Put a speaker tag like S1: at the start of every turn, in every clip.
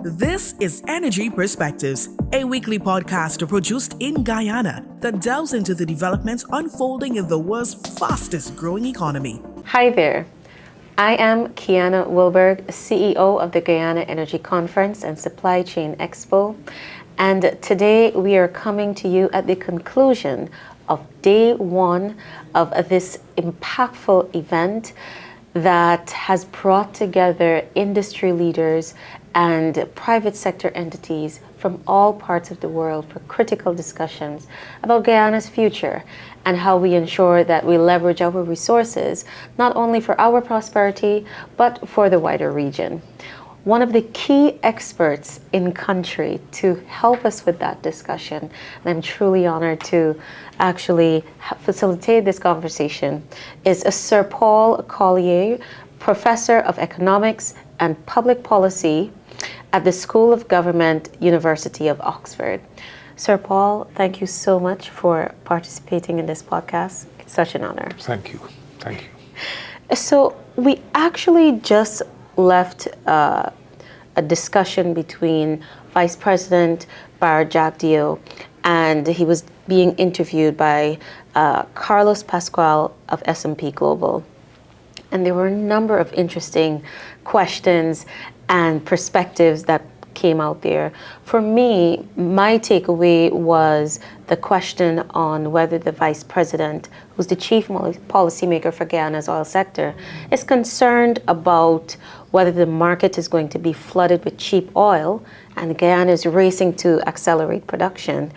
S1: This is Energy Perspectives, a weekly podcast produced in Guyana that delves into the developments unfolding in the world's fastest growing economy.
S2: Hi there. I am Kiana Wilberg, CEO of the Guyana Energy Conference and Supply Chain Expo. And today we are coming to you at the conclusion of day one of this impactful event that has brought together industry leaders and private sector entities from all parts of the world for critical discussions about Guyana's future and how we ensure that we leverage our resources not only for our prosperity but for the wider region. One of the key experts in country to help us with that discussion, and I'm truly honored to actually facilitate this conversation, is Sir Paul Collier, Professor of Economics and Public Policy at the School of Government, University of Oxford. Sir Paul, thank you so much for participating in this podcast. It's such an honor.
S3: Thank you. Thank you.
S2: So we actually just left a discussion between Vice President Bar Jagdeo, and he was being interviewed by Carlos Pascual of S&P Global. And there were a number of interesting questions and perspectives that came out there. For me, my takeaway was the question on whether the Vice President, who's the chief policymaker for Guyana's oil sector, is concerned about whether the market is going to be flooded with cheap oil and Guyana is racing to accelerate production,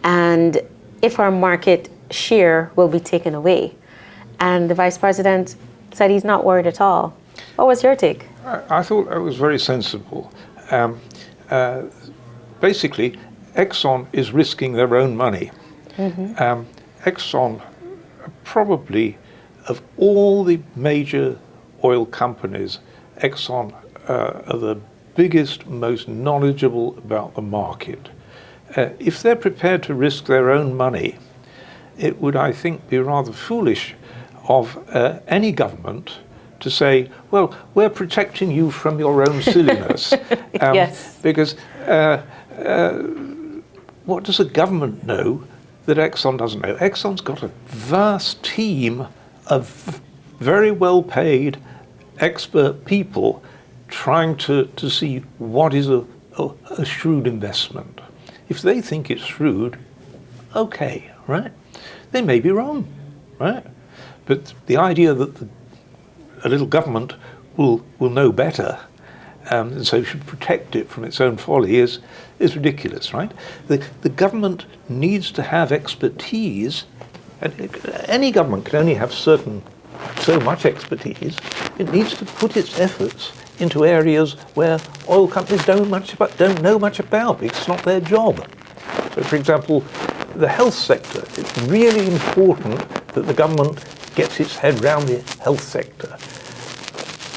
S2: and if our market share will be taken away. And the Vice President said he's not worried at all. What was your take?
S3: I thought that was very sensible. Basically, Exxon is risking their own money. Mm-hmm. Exxon, probably of all the major oil companies, Exxon are the biggest, most knowledgeable about the market. If they're prepared to risk their own money, it would, I think, be rather foolish of any government to say, well, we're protecting you from your own silliness.
S2: Yes.
S3: Because what does a government know that Exxon doesn't know? Exxon's got a vast team of very well-paid expert people trying to see what is a shrewd investment. If they think it's shrewd, okay, right? They may be wrong, right? But the idea that a little government will know better, and so should protect it from its own folly is ridiculous, right? The government needs to have expertise, and any government can only have so much expertise. It needs to put its efforts into areas where oil companies don't know much about because it's not their job. So, for example, the health sector, it's really important that the government gets its head round the health sector.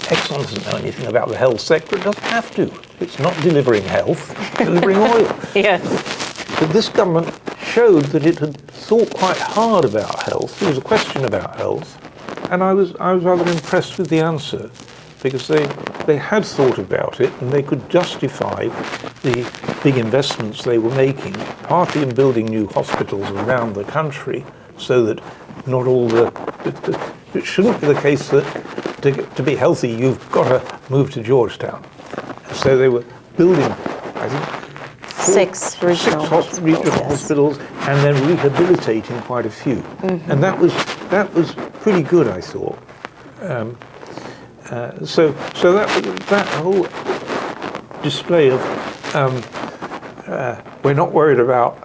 S3: Exxon doesn't know anything about the health sector. It doesn't have to. It's not delivering health, it's delivering oil.
S2: Yes.
S3: But this government showed that it had thought quite hard about health. There was a question about health, and I was rather impressed with the answer, because they had thought about it and they could justify the big investments they were making, partly in building new hospitals around the country, so that not all it shouldn't be the case that to be healthy you've got to move to Georgetown. So they were building, I think,
S2: six regional
S3: hospitals, and then rehabilitating quite a few. Mm-hmm. And that was pretty good, I thought. So that whole display of we're not worried about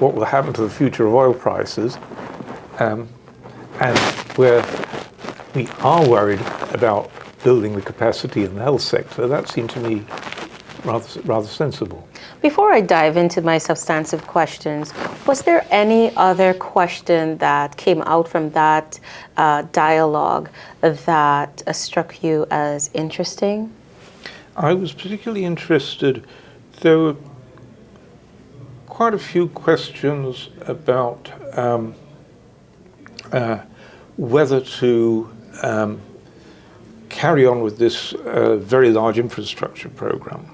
S3: what will happen to the future of oil prices, and we are worried about building the capacity in the health sector, that seemed to me rather sensible.
S2: Before I dive into my substantive questions, was there any other question that came out from that dialogue that struck you as interesting?
S3: I was particularly interested. There were quite a few questions about whether to carry on with this very large infrastructure program.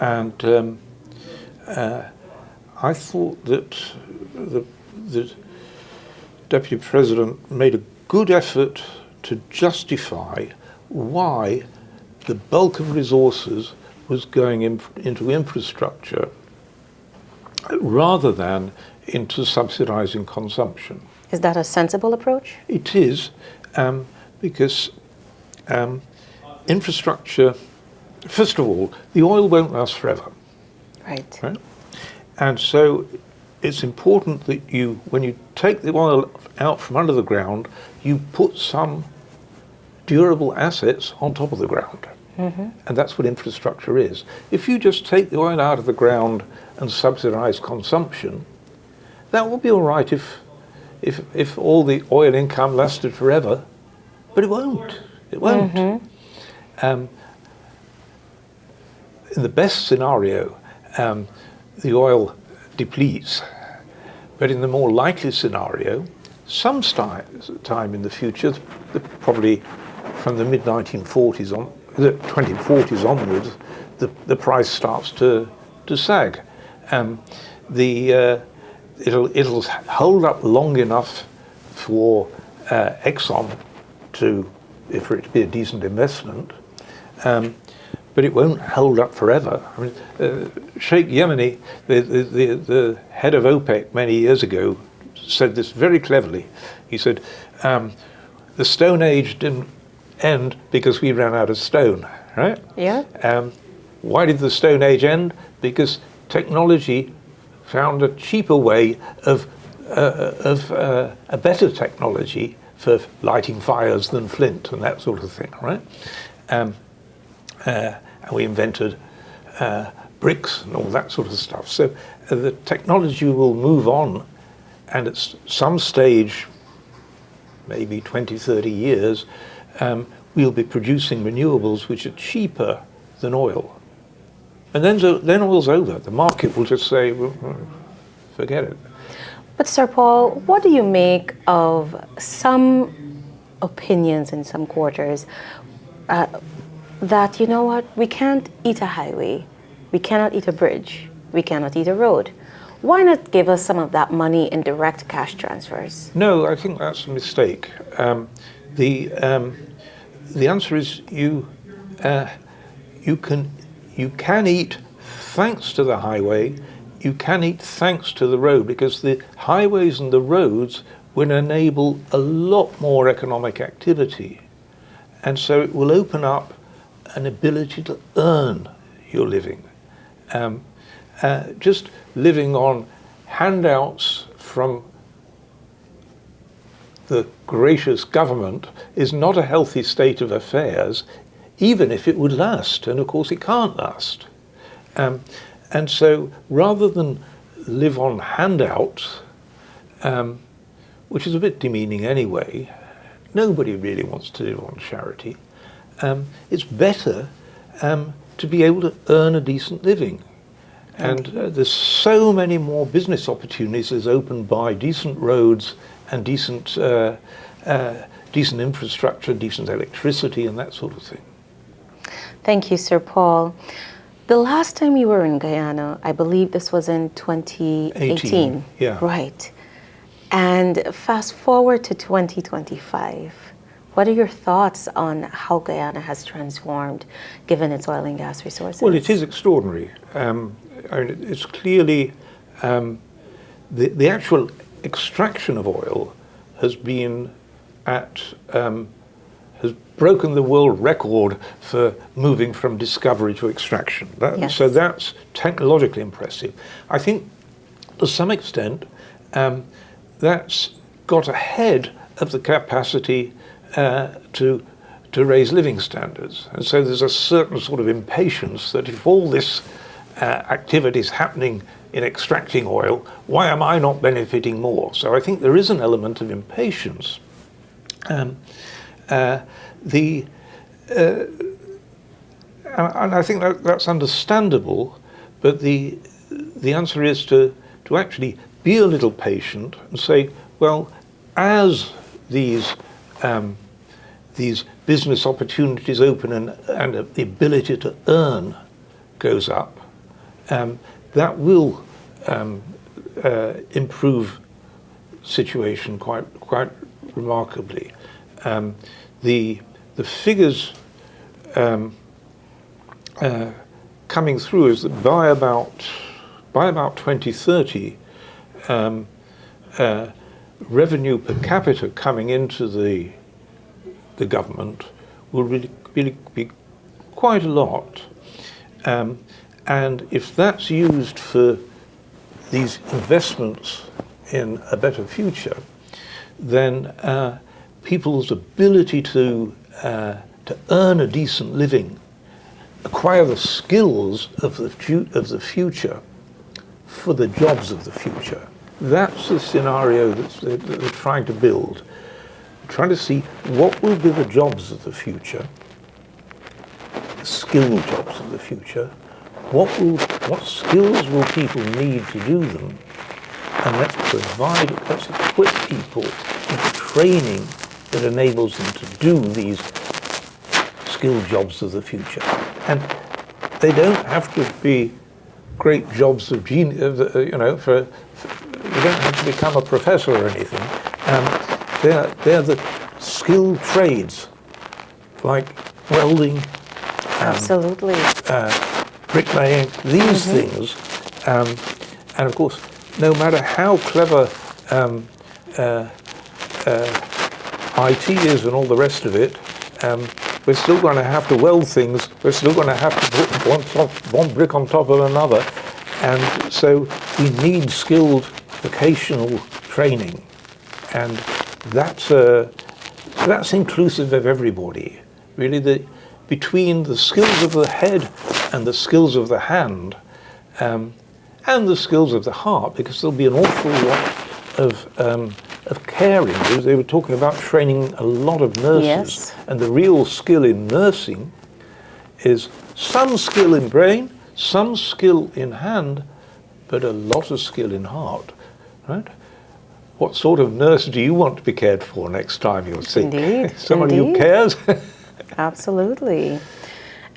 S3: And I thought that the Deputy President made a good effort to justify why the bulk of resources was going into infrastructure rather than into subsidizing consumption.
S2: Is that a sensible approach?
S3: It is, because infrastructure, first of all, the oil won't last forever.
S2: Right.
S3: Right? And so it's important that you, when you take the oil out from under the ground, you put some durable assets on top of the ground.
S2: Mm-hmm.
S3: And that's what infrastructure is. If you just take the oil out of the ground and subsidize consumption, that will be all right if all the oil income lasted forever, but it won't. It won't.
S2: Mm-hmm.
S3: In the best scenario, the oil depletes. But in the more likely scenario, some time in the future, probably from the mid-1940s on, the 2040s onwards, the price starts to sag. It'll hold up long enough for Exxon for it to be a decent investment, but it won't hold up forever. I mean, Sheikh Yemeni, the head of OPEC many years ago, said this very cleverly. He said, the Stone Age didn't end because we ran out of stone, right?
S2: Yeah.
S3: Why did the Stone Age end? Because technology found a cheaper way of a better technology for lighting fires than flint and that sort of thing, right? And we invented bricks and all that sort of stuff. So the technology will move on, and at some stage, maybe 20, 30 years, we'll be producing renewables which are cheaper than oil. And then oil's over. The market will just say, well, forget it.
S2: But Sir Paul, what do you make of some opinions in some quarters that, you know what, we can't eat a highway, we cannot eat a bridge, we cannot eat a road. Why not give us some of that money in direct cash transfers?
S3: No, I think that's a mistake. The answer is you can eat thanks to the highway, you can eat thanks to the road, because the highways and the roads will enable a lot more economic activity. And so it will open up an ability to earn your living. Just living on handouts from the gracious government is not a healthy state of affairs, even if it would last, and of course it can't last. And so rather than live on handouts, which is a bit demeaning anyway, nobody really wants to live on charity, it's better to be able to earn a decent living. And there's so many more business opportunities opened by decent roads and decent infrastructure, decent electricity and that sort of thing.
S2: Thank you, Sir Paul. The last time you were in Guyana, I believe this was in 2018.
S3: Yeah.
S2: Right. And fast forward to 2025. What are your thoughts on how Guyana has transformed given its oil and gas resources?
S3: Well, it is extraordinary. I mean, it's clearly the actual extraction of oil has been has broken the world record for moving from discovery to extraction.
S2: Yes.
S3: So that's technologically impressive. I think to some extent that's got ahead of the capacity to raise living standards. And so there's a certain sort of impatience that if all this activity is happening in extracting oil, why am I not benefiting more? So I think there is an element of impatience. And I think that's understandable, but the answer is to actually be a little patient and say, well, as these business opportunities open and the ability to earn goes up, that will improve situation quite remarkably. The figures coming through is that by about 2030, revenue per capita coming into the government will really be quite a lot. And if that's used for these investments in a better future, then people's ability to earn a decent living, acquire the skills of the future for the jobs of the future. That's the scenario that they're trying to build. Trying to see what will be the jobs of the future, the skilled jobs of the future. What skills will people need to do them? And let's equip people with the training that enables them to do these skilled jobs of the future. And they don't have to be great jobs of genius, you don't have to become a professor or anything. They're the skilled trades, like welding,
S2: absolutely,
S3: bricklaying, these things. And of course, no matter how clever IT is and all the rest of it, we're still going to have to weld things. We're still going to have to put one brick on top of another. And so we need skilled vocational training. And that's inclusive of everybody. Really, between the skills of the head and the skills of the hand, and the skills of the heart, because there'll be an awful lot of caring. They were talking about training a lot of nurses,
S2: yes.
S3: And the real skill in nursing is some skill in brain, some skill in hand, but a lot of skill in heart, right? What sort of nurse do you want to be cared for next time you're sick?
S2: Indeed.
S3: Somebody
S2: Indeed.
S3: who cares?
S2: Absolutely.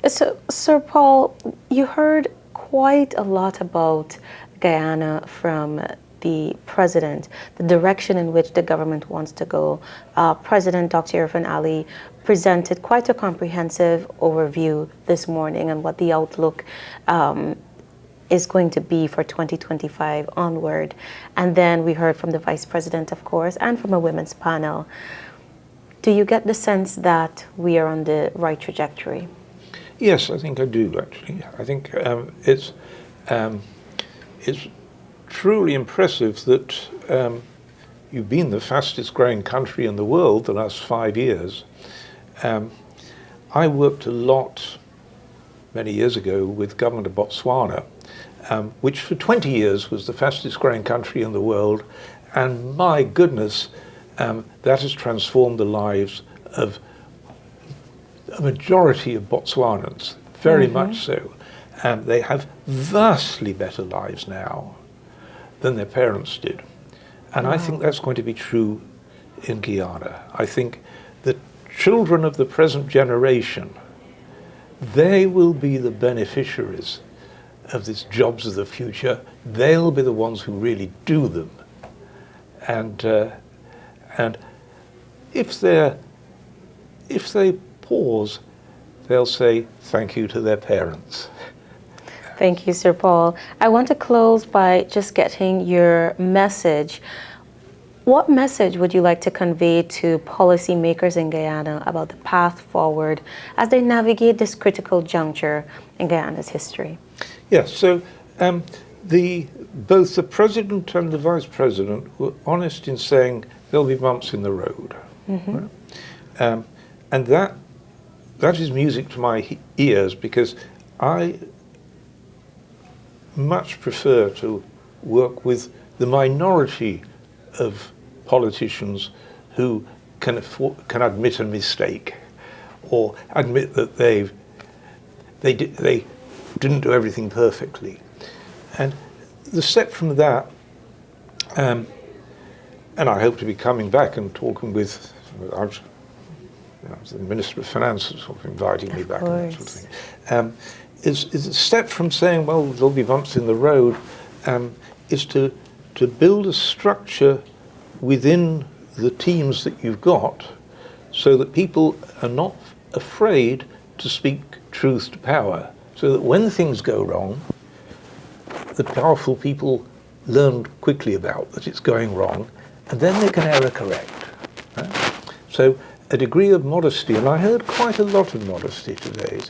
S2: So, Sir Paul, you heard quite a lot about Guyana from the president, the direction in which the government wants to go. President Dr. Irfan Ali presented quite a comprehensive overview this morning on what the outlook is going to be for 2025 onward. And then we heard from the Vice President, of course, and from a women's panel. Do you get the sense that we are on the right trajectory?
S3: Yes, I think I do, actually. I think it's truly impressive that you've been the fastest growing country in the world the last 5 years. I worked a lot many years ago with the government of Botswana, which for 20 years was the fastest growing country in the world. And my goodness, that has transformed the lives of a majority of Botswanans, very much so. They have vastly better lives now than their parents did. And I think that's going to be true in Guyana. I think the children of the present generation, they will be the beneficiaries of these jobs of the future. They'll be the ones who really do them. And if they pause, they'll say thank you to their parents.
S2: Thank you, Sir Paul. I want to close by just getting your message. What message would you like to convey to policymakers in Guyana about the path forward as they navigate this critical juncture in Guyana's history?
S3: Yes, so both the president and the vice president were honest in saying there'll be bumps in the road. Right? And that is music to my ears, because I much prefer to work with the minority of politicians who can admit a mistake, or admit that they didn't do everything perfectly. And the step from that, and I hope to be coming back and talking with, the Minister of Finance sort of inviting me back and that sort of thing, is a step from saying, well, there'll be bumps in the road, is to build a structure within the teams that you've got so that people are not afraid to speak truth to power, so that when things go wrong, the powerful people learn quickly about that it's going wrong, and then they can error correct. Right? So a degree of modesty, and I heard quite a lot of modesty today,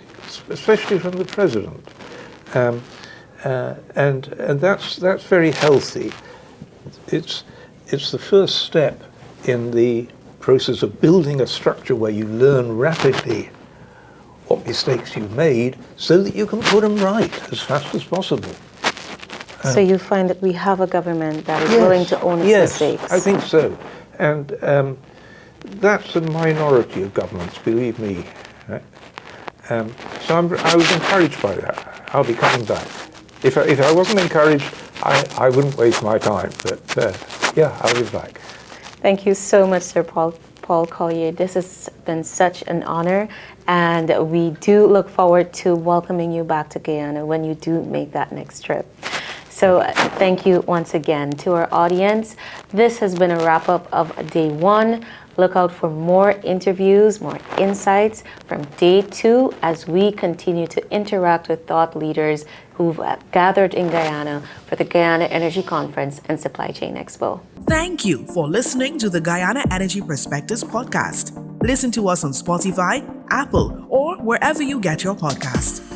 S3: especially from the President, and that's very healthy. It's the first step in the process of building a structure where you learn rapidly what mistakes you've made so that you can put them right as fast as possible.
S2: So you find that we have a government that is willing to own its mistakes?
S3: Yes, I think so. And that's a minority of governments, believe me. Right? So I was encouraged by that. I'll be coming back. If I wasn't encouraged, I wouldn't waste my time. But yeah, I'll be back.
S2: Thank you so much, Sir Paul Collier. This has been such an honor, and we do look forward to welcoming you back to Guyana when you do make that next trip. So thank you once again to our audience. This has been a wrap-up of day one. Look out for more interviews, more insights from day two as we continue to interact with thought leaders who've gathered in Guyana for the Guyana Energy Conference and Supply Chain Expo.
S1: Thank you for listening to the Guyana Energy Perspectives podcast. Listen to us on Spotify, Apple, or wherever you get your podcasts.